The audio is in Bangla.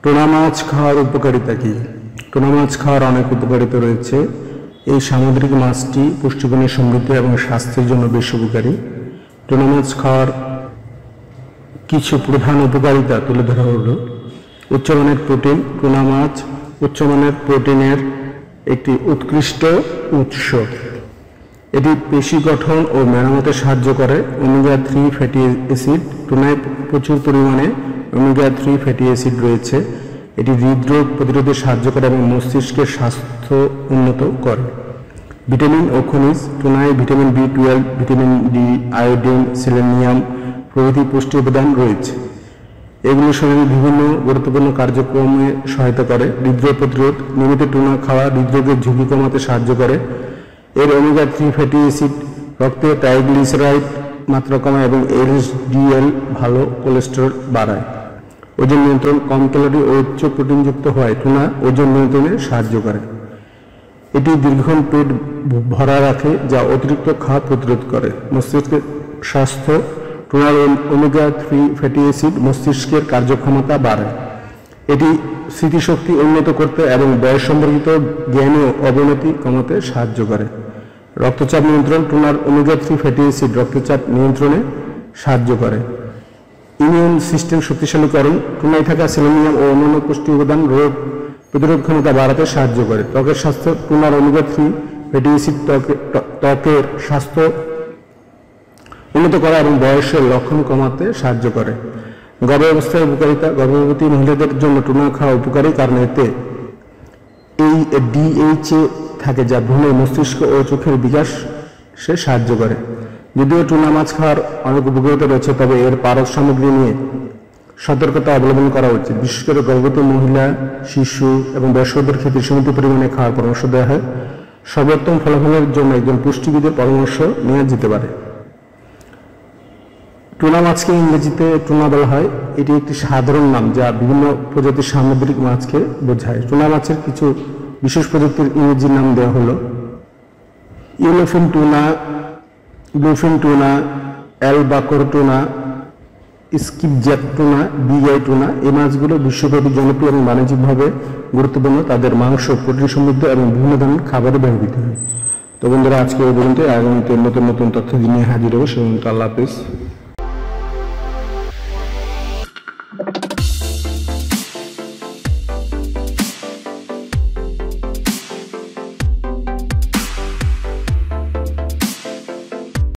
টুনা মাছ খাওয়ার উপকারিতা কি? টুনা মাছ খাওয়ার অনেক উপকারিতা রয়েছে। এই সামুদ্রিক মাছটি পুষ্টিগুণে সমৃদ্ধ এবং স্বাস্থ্যের জন্য বেশ উপকারী। টুনা মাছ খাওয়ার কিছু প্রধান উপকারিতা তুলে ধরা হলো। উচ্চমানের প্রোটিন। টুনা মাছ উচ্চমানের প্রোটিনের একটি উৎকৃষ্ট উৎস। এটি পেশি গঠন ও মেরামতে সাহায্য করে। Omega 3 fatty acid. টুনায় প্রচুর পরিমাণে ওমেগা 3 ফ্যাটি অ্যাসিড রয়েছে। এটি হৃদরোগ প্রতিরোধে সাহায্য করে এবং মস্তিষ্কের স্বাস্থ্য উন্নত করে। ভিটামিন ও খনিজ। টুনায় vitamin B12, vitamin D, iodine, selenium প্রভৃতি পুষ্টি উপাদান রয়েছে। এগুলো শরীরের বিভিন্ন গুরুত্বপূর্ণ কার্যক্রমে সহায়তা করে। হৃদরোগ প্রতিরোধ। নিয়মিত টুনা খাওয়া হৃদরোগের ঝুঁকি কমাতে সাহায্য করে। এর ওমেগা 3 ফ্যাটি অ্যাসিড রক্তে ট্রাইগ্লিসারাইড মাত্রা কমায় এবং LDL ভালো কোলেস্টেরল বাড়ায়। ওজন নিয়ন্ত্রণ। কম ক্যালোরি ও উচ্চ প্রোটিনযুক্ত হয় টুনা ওজন নিয়ন্ত্রণে সাহায্য করে। এটি দীর্ঘক্ষণ পেট ভরা রাখে, যা অতিরিক্ত খাওয়া প্রতিরোধ করে। মস্তিষ্কের স্বাস্থ্য। টুনার ওমেগা 3 ফ্যাটি অ্যাসিড মস্তিষ্কের কার্যক্ষমতা বাড়ায়। এটি স্মৃতিশক্তি উন্নত করতে এবং বয়স সম্পর্কিত জ্ঞান ও অবনতি কমাতে সাহায্য করে। রক্তচাপ নিয়ন্ত্রণ। টুনার ওমেগা 3 ফ্যাটি অ্যাসিড রক্তচাপ নিয়ন্ত্রণে সাহায্য করে। Immune system শক্তিশালীকরণ। টুনায় থাকা সেলেনিয়াম ও অন্যান্য পুষ্টি উপাদান রোগ প্রতিরোধ ক্ষমতা বাড়াতে সাহায্য করে। ত্বকের স্বাস্থ্য। টুনার ওমেগা 3 ফ্যাটি অ্যাসিড ত্বকের স্বাস্থ্য উন্নত করা এবং বয়সের লক্ষণ কমাতে সাহায্য করে। গর্ভাবস্থায় উপকারিতা। গর্ভবতী মহিলাদের জন্য টুনা খাওয়া উপকারী, কারণ এতে এই DHA থাকে, যা ভ্রূণের মস্তিষ্ক ও চোখের বিকাশে সাহায্য করে। যদিও টুনা মাছ খাওয়ার অনেক উপকারিতা রয়েছে, তবে এর পারদ সামগ্রী নিয়ে সতর্কতা অবলম্বন করা উচিত। বিশেষ করে গর্ভবতী মহিলা, শিশু এবং বয়স্কদের ক্ষেত্রে সীমিত পরিমাণে খাওয়ার পরামর্শ দেওয়া হয়। সর্বোত্তম ফলাফলের জন্য একজন পুষ্টিবিদের পরামর্শ নেওয়া যেতে পারে। টুনা মাছকে ইংরেজিতে টুনা বলা হয়। এটি একটি সাধারণ নাম যা বিভিন্ন প্রজাতির সামুদ্রিক মাছকে বোঝায়। টুনা মাছের কিছু বিশেষ প্রজাতির ইংরেজি নাম দেওয়া হলো: yellowfin tuna, bluefin tuna, albacore tuna, skipjack tuna, bigeye tuna. এই মাছগুলো বিশ্বব্যাপী জনপ্রিয় এবং বাণিজ্যিকভাবে গুরুত্বপূর্ণ। তাদের মাংস প্রোটিন সমৃদ্ধ এবং বিভিন্ন ধরনের খাবারে ব্যবহৃত হয়। তো বন্ধুরা, আজকে এই পর্যন্ত। আগামীতে নতুন নতুন তথ্য নিয়ে হাজির হবো। সে পর্যন্ত আল্লাহ হাফেজ।